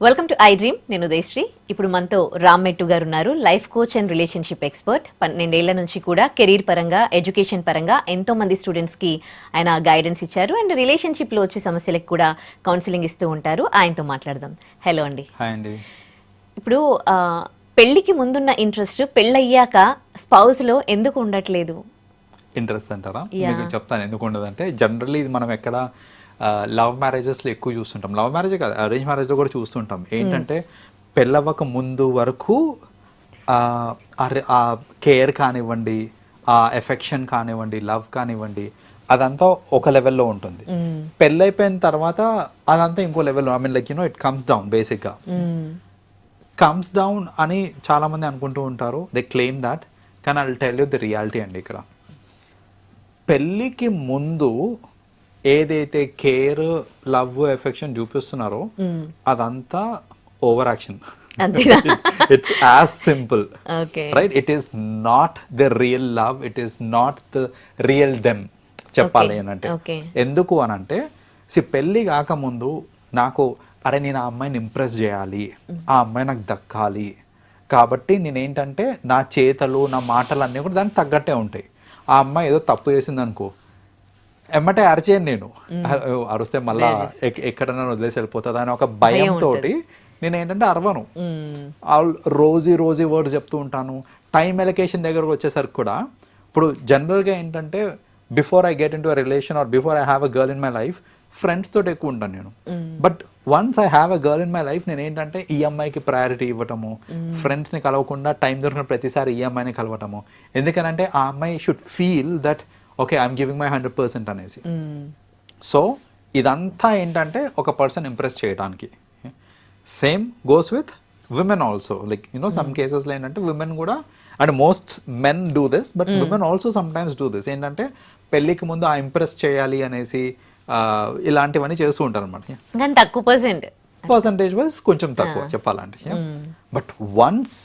Welcome to I dream. నేను ఉదయశ్రీ. ఇప్పుడు మనతో రామ్ మెట్టు గారు ఉన్నారు, life coach and relationship expert. 12 ఏళ్ల నుంచి కూడా కెరీర్ పరంగా, ఎడ్యుకేషన్ పరంగా ఎంతో మంది స్టూడెంట్స్కి ఆయన గైడెన్స్ ఇచ్చారు అండ్ రిలేషన్షిప్లో వచ్చే సమస్యలకు కూడా కౌన్సిలింగ్ ఇస్తూ ఉంటారు. ఆయనతో మాట్లాడదాం. హలో అండి. హాయ్ అండి. ఇప్పుడు పెళ్లికి ముందున్న ఇంట్రెస్ట్ పెళ్ళయ్యాక స్పౌస్లో ఎందుకు ఉండట్లేదు? ఇంట్రెస్ట్ అంటారా? మీకు చెప్తాను ఎందుకు ఉండదంటే, జనరల్లీ ఇది మనం ఎక్కడ లవ్ మ్యారేజెస్లో ఎక్కువ చూస్తుంటాం. లవ్ మ్యారేజ్ కాదు, అరేంజ్ మ్యారేజ్లో కూడా చూస్తుంటాం. ఏంటంటే పెళ్ళవ్వక ముందు వరకు ఆ కేర్ కానివ్వండి, ఆ ఎఫెక్షన్ కానివ్వండి, లవ్ కానివ్వండి, అదంతా ఒక లెవెల్లో ఉంటుంది. పెళ్ళైపోయిన తర్వాత అదంతా ఇంకో లెవెల్లో, I mean like it comes down. బేసిక్గా కమ్స్ డౌన్ అని చాలామంది అనుకుంటూ ఉంటారు. They claim that. కానీ I will tell you the reality అండి. ఇక్కడ పెళ్ళికి ముందు ఏదైతే కేర్, లవ్, ఎఫెక్షన్ చూపిస్తున్నారో అదంతా over action. It's as simple, right? It is not the real love, it is not the real them చెప్పాలి అనంటే. ఎందుకు అనంటే, పెళ్ళి కాకముందు నాకు నేను ఆ అమ్మాయిని ఇంప్రెస్ చేయాలి, ఆ అమ్మాయి నాకు దక్కాలి, కాబట్టి నేనేంటంటే నా చేతలు, నా మాటలు అన్నీ కూడా దానికి తగ్గట్టే ఉంటాయి. ఆ అమ్మాయి ఏదో తప్పు చేసింది అనుకో, ఎమ్మటే అరిచేయను నేను. అరిస్తే మళ్ళా ఎక్కడన్నా వదిలేసి వెళ్ళిపోతుంది అని ఒక భయంతో నేను ఏంటంటే అరవను. రోజీ వర్డ్స్ చెప్తూ ఉంటాను. టైం ఎలకేషన్ దగ్గరకు వచ్చేసరికి కూడా ఇప్పుడు జనరల్గా ఏంటంటే, before I get in to a relation are before I have a girl in my life, friends తోటి ఎక్కువ ఉంటాను నేను. But once I have a girl in my life, నేను ఏంటంటే ఈ అమ్మాయికి ప్రయారిటీ ఇవ్వటము, ఫ్రెండ్స్ని కలవకుండా టైం దొరికిన ప్రతిసారి ఈ అమ్మాయిని కలవటము. ఎందుకనంటే ఆ అమ్మాయి should feel that okay, I'm giving my 100% అనేసి. సో ఇదంతా ఏంటంటే ఒక పర్సన్ ఇంప్రెస్ చేయడానికి. Same goes with women also. Like some కేసెస్లో ఏంటంటే విమెన్ కూడా, and most men do this, but women also some times do this. ఏంటంటే పెళ్ళికి ముందు ఆ ఇంప్రెస్ చేయాలి అనేసి ఇలాంటివన్నీ చేస్తూ ఉంటారు అనమాట. తక్కువ పర్సంటేజ్ వైజ్ కొంచెం తక్కువ చెప్పాలంటే. బట్ వన్స్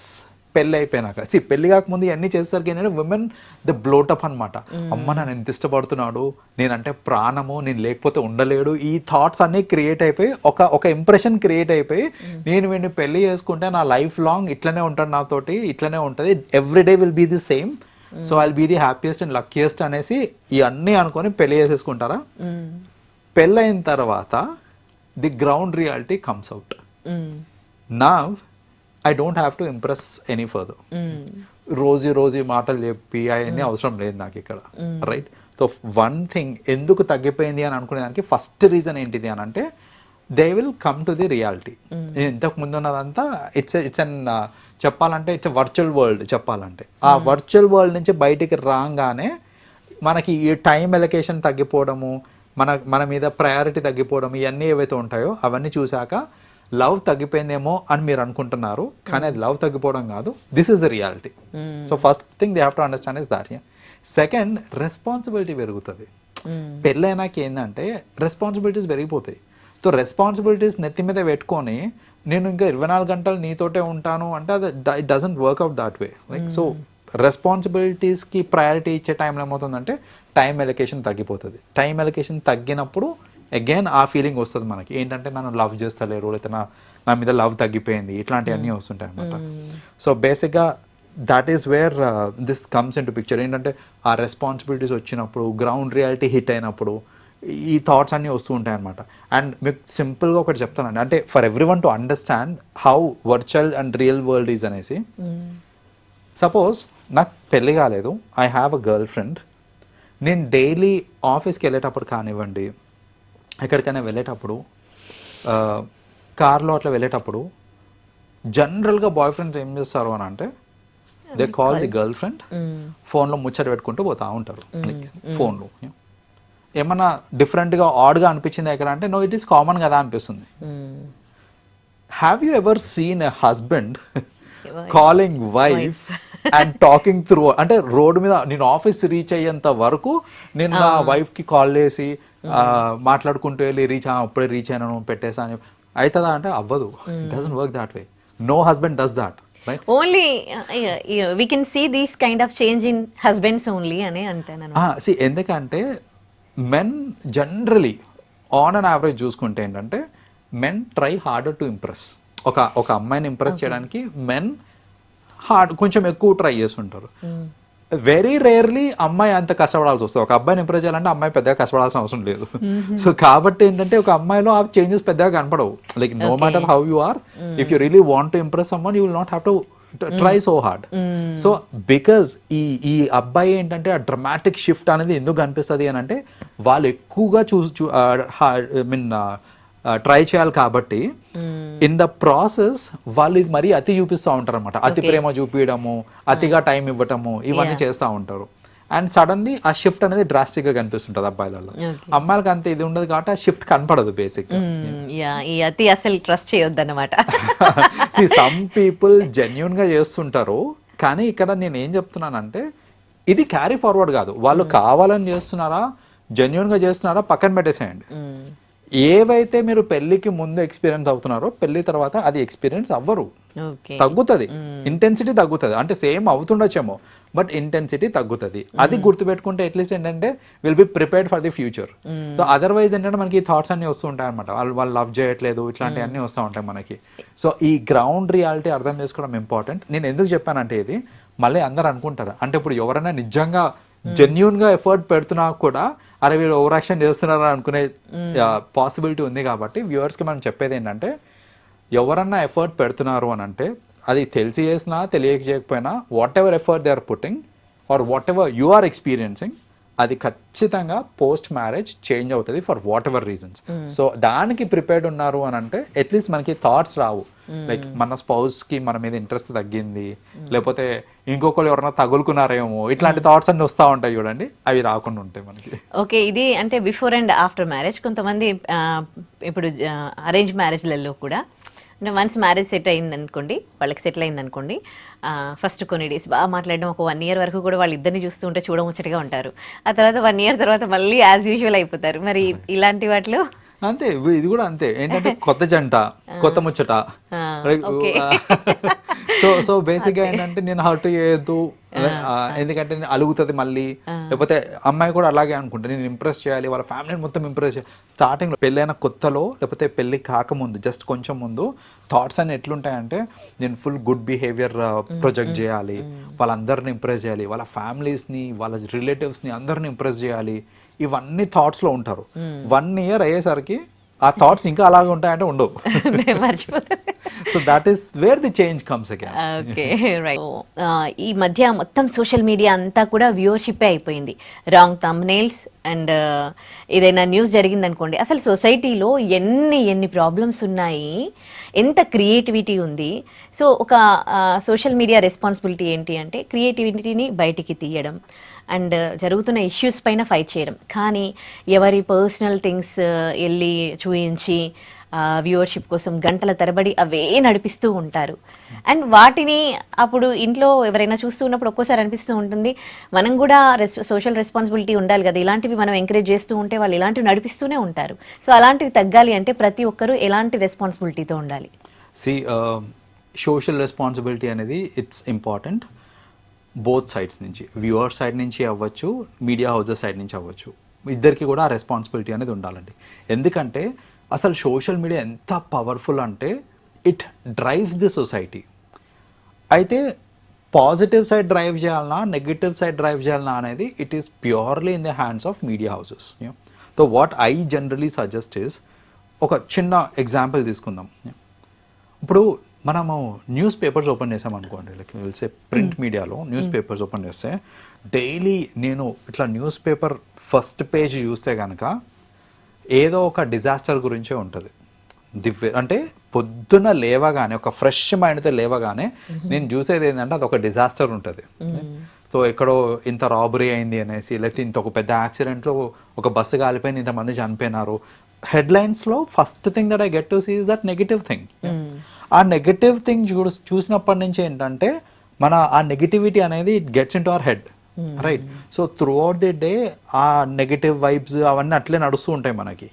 పెళ్ళి అయిపోయినాక, పెళ్లి కాకముందు ఇవన్నీ చేసేసరికి ఏంటంటే విమెన్ ద బ్లోటప్ అనమాట. అమ్మ నన్ను ఎంత ఇష్టపడుతున్నాడు, నేనంటే ప్రాణము, నేను లేకపోతే ఉండలేడు, ఈ థాట్స్ అన్నీ క్రియేట్ అయిపోయి ఒక ఇంప్రెషన్ క్రియేట్ అయిపోయి, నేను వీడిని పెళ్లి చేసుకుంటే నా లైఫ్ లాంగ్ ఇట్లనే ఉంటాడు, నాతోటి ఇట్లనే ఉంటుంది, every day will be the same, so I'll be the happiest and luckiest అనేసి ఇవన్నీ అనుకొని పెళ్లి చేసేసుకుంటారా. పెళ్ళైన తర్వాత the ground reality comes out. Now I don't have to impress any further. Rosy మాటలు చెప్పి అవన్నీ అవసరం లేదు నాకు ఇక్కడ, రైట్? సో వన్ థింగ్ ఎందుకు తగ్గిపోయింది అని అనుకునేదానికి ఫస్ట్ రీజన్ ఏంటిది అని అంటే, they will come to the reality. ఇంతకు ముందు ఉన్నదంతా ఇట్స్ అన్ చెప్పాలంటే ఇట్స్ వర్చువల్ వరల్డ్. చెప్పాలంటే ఆ వర్చువల్ వరల్డ్ నుంచి బయటికి రాగానే మనకి ఈ టైం ఎలకేషన్ తగ్గిపోవడము, మన మీద ప్రయారిటీ తగ్గిపోవడం, ఇవన్నీ ఏవైతే ఉంటాయో అవన్నీ చూసాక లవ్ తగ్గిపోయిందేమో అని మీరు అనుకుంటున్నారు, కానీ అది లవ్ తగ్గిపోవడం కాదు. This is the reality. So first thing they have to understand is that. Second, responsibility పెరుగుతుంది. పెళ్ళైనాక ఏంటంటే రెస్పాన్సిబిలిటీస్ పెరిగిపోతాయి. సో రెస్పాన్సిబిలిటీస్ నెత్తి మీద పెట్టుకొని నేను ఇంకా 24 గంటలు నీతోటే ఉంటాను అంటే అది it doesn't work out that way. Like so రెస్పాన్సిబిలిటీస్కి ప్రయారిటీ ఇచ్చే టైంలో ఏమవుతుందంటే టైం ఎలకేషన్ తగ్గిపోతుంది. టైం ఎలకేషన్ తగ్గినప్పుడు అగైన్ ఆ ఫీలింగ్ వస్తుంది మనకి, ఏంటంటే నన్ను లవ్ చేస్తలేరు, లేకపోతే నా మీద లవ్ తగ్గిపోయింది, ఇట్లాంటివన్నీ వస్తుంటాయి అనమాట. సో బేసిక్గా that is where this comes in to picture. ఏంటంటే ఆ రెస్పాన్సిబిలిటీస్ వచ్చినప్పుడు, గ్రౌండ్ రియాలిటీ హిట్ అయినప్పుడు ఈ థాట్స్ అన్నీ వస్తూ ఉంటాయి అనమాట. అండ్ మీకు సింపుల్గా ఒకటి చెప్తానండి, అంటే for every one to understand how virtual and real world is అనేసి. సపోజ్ నాకు పెళ్ళి కాలేదు, I have a girl friend. నేను డైలీ ఆఫీస్కి వెళ్ళేటప్పుడు కానివ్వండి, ఎక్కడికైనా వెళ్ళేటప్పుడు, కార్లో అట్లా వెళ్ళేటప్పుడు జనరల్గా బాయ్ ఫ్రెండ్స్ ఏం చేస్తారు అని అంటే, they call the girl friend, ఫోన్లో ముచ్చట పెట్టుకుంటూ పోతూ ఉంటారు. ఫోన్లో ఏమన్నా డిఫరెంట్గా ఆడ్గా అనిపించింది ఎక్కడ అంటే, నో ఇట్ ఈస్ కామన్ కదా అనిపిస్తుంది. Have you ever seen a husband calling wife and talking through, అంటే రోడ్డు మీద నేను ఆఫీస్ రీచ్ అయ్యేంత వరకు నేను నా వైఫ్కి కాల్ చేసి మాట్లాడుకుంటూ వెళ్ళి అప్పుడే రీచ్ అయినాను పెట్టేసా అని అవుతుందా అంటే అవ్వదు. It doesn't work that way. No husband does that. Only we can see this kind of change in husbands only అని అంటాను. See, ఎందుకంటే men generally on and average చూసుకుంటే ఏంటంటే men try harder to impress. ఒక అమ్మాయిని impress చేయడానికి men కొంచెం ఎక్కువ ట్రై చేస్తుంటారు. వెరీ రేర్లీ అమ్మాయి అంత కష్టపడాల్సి వస్తుంది. ఒక అబ్బాయిని ఇంప్రెస్ చేయాలంటే అమ్మాయి పెద్దగా కష్టపడాల్సిన అవసరం లేదు. సో కాబట్టి ఏంటంటే ఒక అమ్మాయిలో ఆ చేంజెస్ పెద్దగా కనపడవు. Like no matter how you are, if you really want to impress someone you will not have to try so hard. So because ఈ అబ్బాయి ఏంటంటే ఆ డ్రమాటిక్ షిఫ్ట్ అనేది ఎందుకు కనిపిస్తుంది అని అంటే వాళ్ళు ఎక్కువగా ట్రై చేయాలి కాబట్టి ఇన్ ద ప్రాసెస్ వాళ్ళు ఇది మరీ అతి చూపిస్తూ ఉంటారు అనమాట. అతి ప్రేమ చూపించడము, అతిగా టైం ఇవ్వటము, ఇవన్నీ చేస్తూ ఉంటారు. అండ్ సడన్లీ ఆ షిఫ్ట్ అనేది డ్రాస్టిక్ గా కనిపిస్తుంటది అబ్బాయిలలో. అమ్మాయిలకి అంత ఇది ఉండదు కాబట్టి ఆ షిఫ్ట్ కనపడదు బేసిక్. ఈ అతి అసలు ట్రస్ట్ చేయొద్దు అనమాట. సమ్ పీపుల్ జెన్యున్ గా చేస్తుంటారు, కానీ ఇక్కడ నేను ఏం చెప్తున్నానంటే ఇది క్యారీ ఫార్వర్డ్ కాదు. వాళ్ళు కావాలని చేస్తున్నారా, జెన్యున్ గా చేస్తున్నారా పక్కన పెట్టేసేయండి. ఏవైతే మీరు పెళ్లికి ముందు ఎక్స్పీరియన్స్ అవుతున్నారో పెళ్లి తర్వాత అది ఎక్స్పీరియన్స్ అవ్వరు, తగ్గుతుంది, ఇంటెన్సిటీ తగ్గుతుంది. అంటే సేమ్ అవుతుండొచ్చేమో బట్ ఇంటెన్సిటీ తగ్గుతుంది. అది గుర్తుపెట్టుకుంటే అట్లీస్ట్ ఏంటంటే will be prepared for the future. So otherwise ఏంటంటే మనకి థాట్స్ అన్ని వస్తూ ఉంటాయి అనమాట. వాళ్ళు లవ్ చేయట్లేదు ఇట్లాంటివన్నీ వస్తూ ఉంటాయి మనకి. సో ఈ గ్రౌండ్ రియాలిటీ అర్థం చేసుకోవడం ఇంపార్టెంట్. నేను ఎందుకు చెప్పానంటే ఇది మళ్ళీ అందరు అనుకుంటారు అంటే ఇప్పుడు ఎవరైనా నిజంగా జెన్యున్ గా ఎఫర్ట్ పెడుతున్నా కూడా అరే వీళ్ళు ఓవర్ యాక్షన్ చేస్తున్నారా అనుకునే పాసిబిలిటీ ఉంది. కాబట్టి వ్యూవర్స్కి మనం చెప్పేది ఏంటంటే ఎవరన్నా ఎఫర్ట్ పెడుతున్నారు అని అంటే అది తెలిసి చేసినా తెలియక చేయకపోయినా whatever effort they are putting or whatever you are experiencing అది ఖచ్చితంగా పోస్ట్ మ్యారేజ్ చేంజ్ అవుతుంది for whatever reasons. So దానికి ప్రిపేర్డ్ ఉన్నారు అని అంటే అట్లీస్ట్ మనకి థాట్స్ రావు లైక్ మన స్పౌస్ కి మన మీద ఇంట్రెస్ట్ తగ్గింది, లేకపోతే ఇంకొకరు ఎవరైనా తగులుకున్నారేమో, ఇట్లాంటి థాట్స్ అన్ని వస్తూ ఉంటాయి చూడండి, అవి రాకుండా ఉంటాయి మనకి. ఓకే, ఇది అంటే బిఫోర్ అండ్ ఆఫ్టర్ మ్యారేజ్. కొంతమంది ఇప్పుడు అరేంజ్ మ్యారేజ్లలో కూడా అంటే వన్స్ మ్యారేజ్ సెట్ అయింది అనుకోండి, వాళ్ళకి సెటిల్ అయింది అనుకోండి, ఫస్ట్ కొన్ని డేస్ బాగా మాట్లాడడం, ఒక 1 year వరకు కూడా వాళ్ళు ఇద్దరిని చూస్తూ ఉంటే చూడముచ్చటగా ఉంటారు. ఆ తర్వాత 1 year తర్వాత మళ్ళీ యాజ్ యూజువల్ అయిపోతారు. మరి ఇలాంటి వాటిలో అంతే, ఇది కూడా అంతే. ఏంటంటే కొత్త జంట, కొత్త ముచ్చట. సో బేసిక్ గా ఏంటంటే నేను హర్ట్ చేయొద్దు, ఎందుకంటే నేను అలుగుతుంది మళ్ళీ, లేకపోతే అమ్మాయి కూడా అలాగే అనుకుంటా నేను ఇంప్రెస్ చేయాలి, వాళ్ళ ఫ్యామిలీని మొత్తం ఇంప్రెస్ చేయాలి. స్టార్టింగ్ లో పెళ్ళైన కొత్తలో లేకపోతే పెళ్లి కాకముందు జస్ట్ కొంచెం ముందు థాట్స్ అన్ని ఎట్లుంటాయంటే నేను ఫుల్ గుడ్ బిహేవియర్ ప్రొజెక్ట్ చేయాలి, వాళ్ళందరిని ఇంప్రెస్ చేయాలి, వాళ్ళ ఫ్యామిలీస్ ని వాళ్ళ రిలేటివ్స్ ని అందరిని ఇంప్రెస్ చేయాలి, ఇవన్నీ థాట్స్ లో ఉంటారు. 1 year అయ్యేసరికి ఆ థాట్స్ ఇంకా అలాగే ఉంటాయంటే ఉండవు, మర్చిపోతారు. So that is where the change comes again. Okay, right. ఈ మధ్య మొత్తం సోషల్ మీడియా అంతా కూడా వ్యూవర్షిప్ అయిపోయింది. రాంగ్ థంబ్నెయిల్స్ అండ్ ఏదైనా న్యూస్ జరిగిందనుకోండి, అసలు సొసైటీలో ఎన్ని ప్రాబ్లమ్స్ ఉన్నాయి, ఎంత క్రియేటివిటీ ఉంది. సో ఒక సోషల్ మీడియా రెస్పాన్సిబిలిటీ ఏంటి అంటే క్రియేటివిటీని బయటికి తీయడం అండ్ జరుగుతున్న ఇష్యూస్ పైన ఫైట్ చేయడం. కానీ ఎవరి పర్సనల్ థింగ్స్ వెళ్ళి చూయించి వ్యూవర్షిప్ కోసం గంటల తరబడి అవే నడిపిస్తూ ఉంటారు. అండ్ వాటిని అప్పుడు ఇంట్లో ఎవరైనా చూస్తూ ఉన్నప్పుడు ఒక్కోసారి అనిపిస్తూ ఉంటుంది, మనం కూడా సోషల్ రెస్పాన్సిబిలిటీ ఉండాలి కదా, ఇలాంటివి మనం ఎంకరేజ్ చేస్తూ ఉంటే వాళ్ళు ఇలాంటివి నడిపిస్తూనే ఉంటారు. సో అలాంటివి తగ్గాలి అంటే ప్రతి ఒక్కరూ ఎలాంటి రెస్పాన్సిబిలిటీతో ఉండాలి? సోషల్ రెస్పాన్సిబిలిటీ అనేది ఇట్స్ ఇంపార్టెంట్ బోత్ సైడ్స్ నుంచి, వ్యూవర్ సైడ్ నుంచి అవ్వచ్చు, మీడియా హౌసెస్ సైడ్ నుంచి అవ్వచ్చు, ఇద్దరికి కూడా ఆ రెస్పాన్సిబిలిటీ అనేది ఉండాలండి. ఎందుకంటే అసలు సోషల్ మీడియా ఎంత పవర్ఫుల్ అంటే ఇట్ డ్రైవ్స్ ది సొసైటీ. అయితే పాజిటివ్ సైడ్ డ్రైవ్ చేయాలన్నా నెగిటివ్ సైడ్ డ్రైవ్ చేయాలన్నా అనేది it is purely in the hands of media houses. So what I generally suggest is, ఒక చిన్న ఎగ్జాంపుల్ తీసుకుందాం. ఇప్పుడు మనము న్యూస్ పేపర్స్ ఓపెన్ చేసాం అనుకోండి, లైక్ విల్సే ప్రింట్ మీడియాలో న్యూస్ పేపర్స్ ఓపెన్ చేస్తే డైలీ నేను ఇట్లా న్యూస్ పేపర్ ఫస్ట్ పేజ్ చూస్తే కనుక ఏదో ఒక డిజాస్టర్ గురించే ఉంటుంది. అంటే పొద్దున్న లేవగానే ఒక ఫ్రెష్ మైండ్తో లేవగానే నేను చూసేది ఏంటంటే అది ఒక డిజాస్టర్ ఉంటుంది. సో ఎక్కడో ఇంత రాబరీ అయింది అనేసి, లేకపోతే ఇంత ఒక పెద్ద యాక్సిడెంట్లో ఒక బస్సు కాలిపోయింది, ఇంతమంది చనిపోయినారు. హెడ్లైన్స్లో first thing that I get to see is that negative thing. ఆ నెగటివ్ థింగ్ చూసినప్పటి నుంచి ఏంటంటే మన ఆ నెగిటివిటీ అనేది it gets in to our head, right? So throughout the day ఆ నెగిటివ్ వైబ్స్ అవన్నీ అట్లే నడుస్తూ ఉంటాయి మనకి.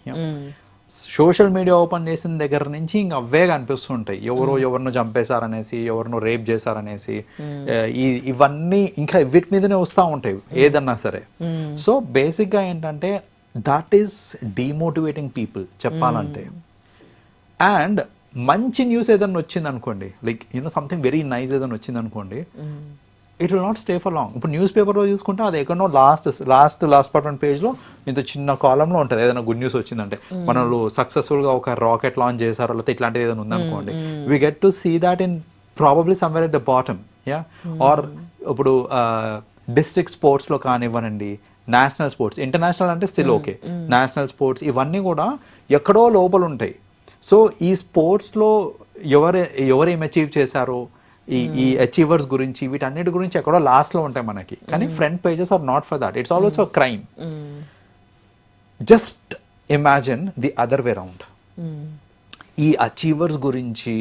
సోషల్ మీడియా ఓపెన్ చేసిన దగ్గర నుంచి ఇంక అవే కనిపిస్తూ ఉంటాయి, ఎవరినో చంపేశారనేసి, ఎవరినో రేప్ చేశారనేసి, ఇవన్నీ ఇంకా వీటి మీదనే వస్తూ ఉంటాయి ఏదన్నా సరే. సో బేసిక్గా ఏంటంటే దట్ ఈస్ డిమోటివేటింగ్ పీపుల్ చెప్పాలంటే. అండ్ మంచి న్యూస్ ఏదైనా వచ్చింది అనుకోండి, లైక్ సంథింగ్ వెరీ నైస్ ఏదైనా వచ్చింది అనుకోండి, it will not stay for long. ఇప్పుడు న్యూస్ పేపర్లో చూసుకుంటే అది ఎక్కడో లాస్ట్ పార్ట్ పేజ్లో ఇంత చిన్న కాలంలో ఉంటుంది ఏదైనా గుడ్ న్యూస్ వచ్చిందంటే. మనలు సక్సెస్ఫుల్గా ఒక రాకెట్ లాంచ్ చేశారు, లేకపోతే ఇట్లాంటిది ఏదైనా ఉందనుకోండి, we get to see that in probably somewhere at the bottom. Or ఇప్పుడు డిస్ట్రిక్ట్ స్పోర్ట్స్లో కానివ్వనండి, నేషనల్ స్పోర్ట్స్, ఇంటర్నేషనల్ అంటే స్టిల్ ఓకే, నేషనల్ స్పోర్ట్స్ ఇవన్నీ కూడా ఎక్కడో లోపల ఉంటాయి. సో ఈ స్పోర్ట్స్లో ఎవరేం అచీవ్ చేశారో, ఈ అచీవర్స్ గురించి, వీటన్నిటి గురించి ఎక్కడో లాస్ట్లో ఉంటాయి మనకి. కానీ front pages are not for that, it's always for crime. Just imagine the other way round. ఈ అచీవర్స్ గురించి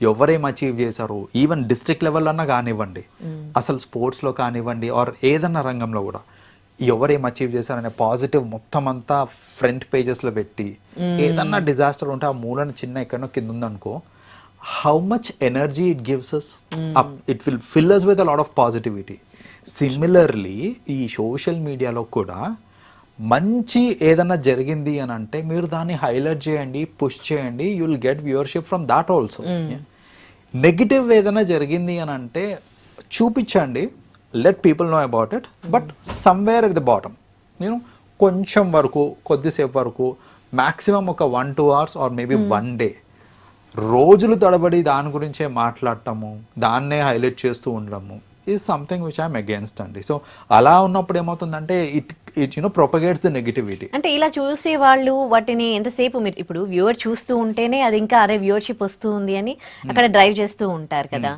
ఎవరేం అచీవ్ చేశారో, ఈవెన్ డిస్ట్రిక్ట్ లెవెల్ అన్నా కానివ్వండి, అసలు స్పోర్ట్స్లో కానివ్వండి, ఆర్ ఏదన్నా రంగంలో కూడా ఎవరేం అచీవ్ చేశారనే పాజిటివ్ మొత్తం అంతా ఫ్రంట్ పేజెస్లో పెట్టి, ఏదన్నా డిజాస్టర్ ఉంటే ఆ మూలను చిన్న ఎక్కడో కింద ఉందనుకో, how much energy it gives us, it will fill us with a lot of positivity. Similarly ఈ సోషల్ మీడియాలో కూడా మంచి ఏదైనా జరిగింది అని అంటే మీరు దాన్ని హైలైట్ చేయండి, పుష్ చేయండి, you will get viewership from that also. Negative ఏదైనా జరిగింది అని అంటే చూపించండి, let people know about it, but somewhere at the bottom కొంచెం వరకు, కొద్దిసేపు వరకు, మ్యాక్సిమం ఒక 1-2 hours ఆర్ మేబీ 1 day రోజులు తడబడి దాని గురించే మాట్లాడటము, దాన్నే హైలైట్ చేస్తూ ఉండడము is something which I'm against అండి. సో అలా ఉన్నప్పుడు ఏమవుతుందంటే ఇట్ ప్రొపగేట్స్ ద నెగిటివిటీ. అంటే ఇలా చూసే వాళ్ళు వాటిని ఎంతసేపు మీరు ఇప్పుడు వ్యూవర్ చూస్తూ ఉంటేనే అది ఇంకా అరే వ్యూవర్షిప్ వస్తుంది అని అక్కడ డ్రైవ్ చేస్తూ ఉంటారు కదా.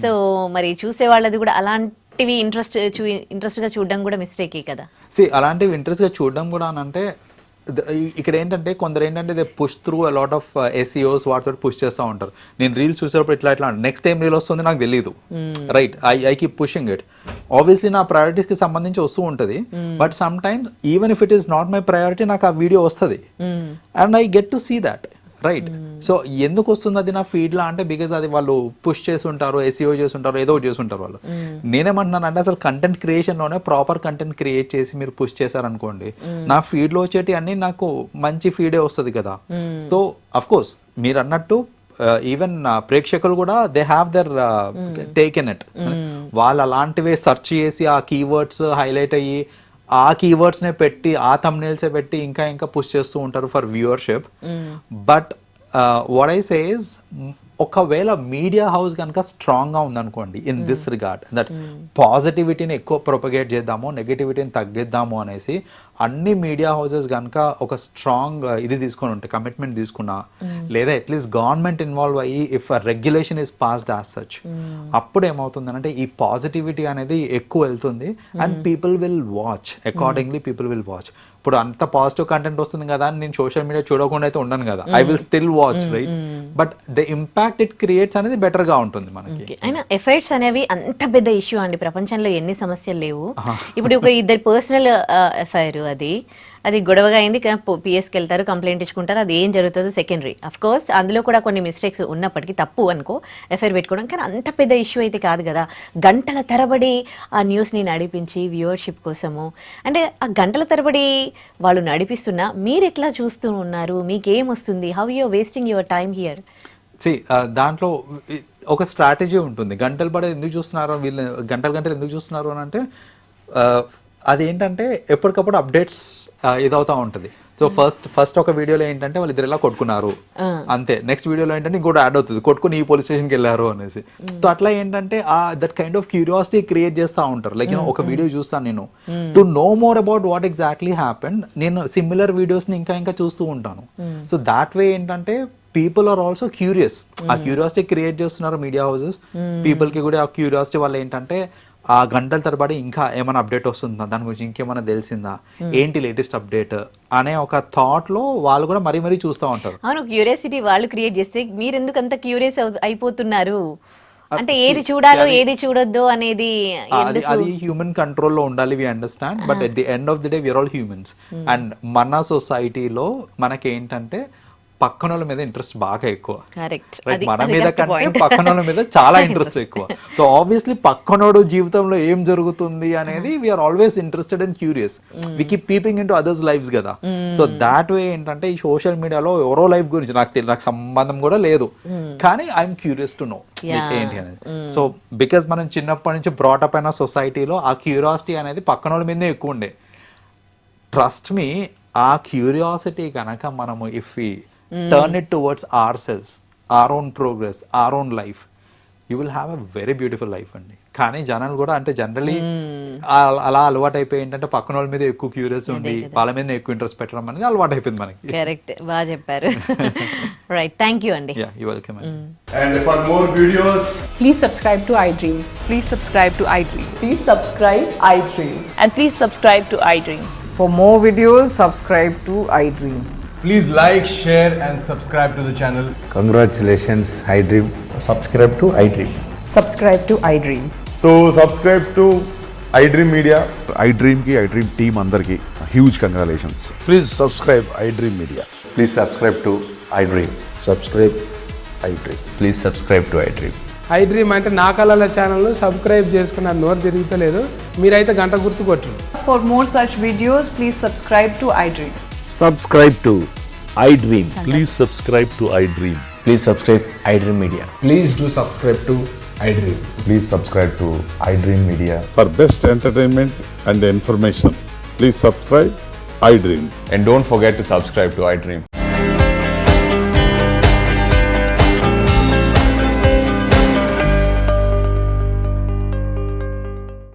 సో మరి చూసే వాళ్ళది కూడా అలాంటివి ఇంట్రెస్ట్గా చూడడం కూడా మిస్టేకే కదా. అలాంటివి ఇంట్రెస్ట్గా చూడడం కూడా అని అంటే ఇక్కడ ఏంటంటే కొందరు ఏంటంటే they push through a lot of SEOs వాటితో పుష్ చేస్తూ ఉంటారు. నేను రీల్స్ చూసేటప్పుడు ఇట్లా నెక్స్ట్ టైం రీల్ వస్తుంది నాకు తెలియదు, right, I keep pushing it. Obviously నా ప్రయారిటీస్కి సంబంధించి వస్తూ ఉంటుంది, but sometimes even if it is not my priority నాకు ఆ వీడియో వస్తుంది and I get to see that, right. So ఎందుకు వస్తుంది అది నా ఫీడ్లో అంటే బికాజ్ అది వాళ్ళు పుష్ చేస్తుంటారు, SEO చేస్తుంటారు, ఏదో చేస్తుంటారు వాళ్ళు. నేనేమంటున్నాను అంటే అసలు కంటెంట్ క్రియేషన్లోనే ప్రాపర్ కంటెంట్ క్రియేట్ చేసి మీరు పుష్ చేశారనుకోండి, నా ఫీడ్లో వచ్చేటి అన్ని నాకు మంచి ఫీడే వస్తుంది కదా. సో అఫ్ కోర్స్ మీరు అన్నట్టు ఈవెన్ ప్రేక్షకులు కూడా they have their take in it. వాళ్ళు అలాంటివే సెర్చ్ చేసి ఆ కీవర్డ్స్ హైలైట్ అయ్యి ఆ కీవర్డ్స్నే పెట్టి ఆ థంబ్నెయిల్సే పెట్టి ఇంకా పుష్ చేస్తూ ఉంటారు for viewership. But what I say is ఒకవేళ మీడియా హౌస్ కనుక స్ట్రాంగ్గా ఉందనుకోండి ఇన్ దిస్ రిగార్డ్, దట్ పాజిటివిటీని ఎక్కువ ప్రొపగేట్ చేద్దాము, నెగిటివిటీని తగ్గిద్దాము అనేసి అన్ని మీడియా హౌసెస్ కనుక ఒక స్ట్రాంగ్ ఇది తీసుకొని ఉంటే, కమిట్మెంట్ తీసుకున్నా, లేదా అట్లీస్ట్ గవర్నమెంట్ ఇన్వాల్వ్ అయ్యి if regulation is passed as such, అప్పుడు ఏమవుతుందంటే ఈ పాజిటివిటీ అనేది ఎక్కువ వెళ్తుంది and people will watch accordingly, people will watch. ఇప్పుడు అంత పాజిటివ్ కంటెంట్ వస్తుంది కదా అని నేను సోషల్ మీడియా చూడకుండా అయితే ఉండను కదా, I will still watch, right. But the impact it creates అనేది బెటర్ గా ఉంటుంది మనకి. అయినా ఎఫైర్స్ అనేవి అంత పెద్ద ఇష్యూ అండి, ప్రపంచంలో ఎన్ని సమస్యలు లేవు. ఇప్పుడు ఒక ఇద్దరు పర్సనల్ ఎఫ్ఐఆర్ అది గొడవగా అయింది, పిఎస్కి వెళ్తారు, కంప్లైంట్ ఇచ్చుకుంటారు, అది ఏం జరుగుతుందో సెకండరీ. అఫ్ కోర్స్ అందులో కూడా కొన్ని మిస్టేక్స్ ఉన్నప్పటికీ తప్పు అనుకో ఎఫ్ఐఆర్ పెట్టుకోవడం, కానీ అంత పెద్ద ఇష్యూ అయితే కాదు కదా. గంటల తరబడి ఆ న్యూస్ని నడిపించి వ్యూవర్షిప్ కోసము, అంటే ఆ గంటల తరబడి వాళ్ళు నడిపిస్తున్నా మీరు ఎట్లా చూస్తూ ఉన్నారు, మీకేం వస్తుంది, how you wasting your time here? దాంట్లో ఒక స్ట్రాటజీ ఉంటుంది. గంటలు పడే ఎందుకు చూస్తున్నారు వీళ్ళు, గంటలు ఎందుకు చూస్తున్నారు అని అంటే అదేంటంటే ఎప్పటికప్పుడు అప్డేట్స్ ఇదవుతూ ఉంటుంది. సో ఫస్ట్ ఒక వీడియోలో ఏంటంటే వాళ్ళు ఇద్దరు ఇలా కొట్టుకున్నారు అంతే, నెక్స్ట్ వీడియోలో ఏంటంటే ఇంకోటి యాడ్ అవుతుంది, కొట్టుకుని ఈ పోలీస్ స్టేషన్కి వెళ్ళారు అనేసి. సో అట్లా ఏంటంటే that kind of curiosity create చేస్తూ ఉంటారు. లైక్ ఒక వీడియో చూస్తాను నేను to know more about what exactly happened, నేను సిమిలర్ వీడియోస్ని ఇంకా చూస్తూ ఉంటాను. సో దాట్ వే ఏంటంటే పీపుల్ ఆర్ ఆల్సో క్యూరియస్, ఆ క్యూరియాసిటీ క్రియేట్ చేస్తున్నారు మీడియా హౌసెస్. పీపుల్కి కూడా ఆ క్యూరియాసిటీ వల్ల ఏంటంటే ఆ గంటల తరబడి ఇంకా ఏమైనా అప్డేట్ వస్తుందా, దాని గురించి ఇంకేమైనా తెలిసిందా, ఏంటి లేటెస్ట్ అప్డేట్ అనే ఒక థాట్ లో వాళ్ళు కూడా మరీ చూస్తూ ఉంటారు. అవును, క్యూరియాసిటీ వాళ్ళు క్రియేట్ చేస్తే మీరు ఎందుకు అంత క్యూరియస్ అయిపోతున్నారు అంటే ఏది చూడాలో ఏది చూడొద్దు అనేది అది హ్యూమన్ కంట్రోల్లో ఉండాలి, we understand. But at the end of the day we are all humans. And మన సొసైటీలో మనకి ఏంటంటే పక్కన వాళ్ళ మీద ఇంట్రెస్ట్ బాగా ఎక్కువ. కరెక్ట్. రైట్, మన మీద కంటే పక్కన వాళ్ళ మీద చాలా ఇంట్రెస్ట్ ఎక్కువ. సో ఆబ్వియస్లీ పక్కనోడు జీవితంలో ఏం జరుగుతుంది అనేది we are always interested and curious. We keep peeping into others lives కదా. సో దాట్ వే ఏంటంటే ఈ సోషల్ మీడియాలో ఎవరో లైఫ్ గురించి నాకు సంబంధం కూడా లేదు, కానీ ఐఎమ్ క్యూరియస్ టు నో ఏంటి అనేది. సో బికాస్ మనం చిన్నప్పటి నుంచి బ్రాటప్ అయిన సొసైటీలో ఆ క్యూరియాసిటీ అనేది పక్కన వాళ్ళ మీదే ఎక్కువ ఉండే. ట్రస్ట్ మీ, ఆ క్యూరియాసిటీ కనుక మనము if we turn it towards ourselves, our own progress, our own life, you will have a very beautiful life అండి. కానీ జనాలు కూడా అంటే జనరలీ అలా అలవాటు అయిపోయి ఏంటంటే పక్కన వాళ్ళ మీద ఎక్కువ క్యూరియస్ ఉండి వాళ్ళ మీద ఎక్కువ ఇంట్రెస్ట్ పెట్టడం అనేది అలవాటు అయిపోయింది మనకి. కరెక్ట్, బాగా చెప్పారు. రైట్, థ్యాంక్ యూ అండి. Yeah, you welcome. And for more videos, Please subscribe to iDream. Please subscribe to iDream. Please subscribe iDream. And please subscribe to iDream. For more videos, subscribe to iDream. please like, share and subscribe to the channel. Congratulations, iDream. Subscribe to iDream. Subscribe to iDream. So subscribe to iDream Media. iDream ki iDream team అందరికి huge congratulations. Please subscribe iDream Media. Please subscribe to iDream. Subscribe iDream. Please subscribe to iDream. iDream అంటే నా కళల channel subscribe చేసుకున్న నోరు తిరుగుతలేదు, మీరైతే గంట గుర్తు కొట్టండి. For more such videos, please subscribe to iDream. Subscribe to iDream. Please subscribe to iDream. Please subscribe iDream Media. Please do subscribe to iDream. Please subscribe to iDream Media. For best entertainment and information, please subscribe iDream. And don't forget to subscribe to iDream.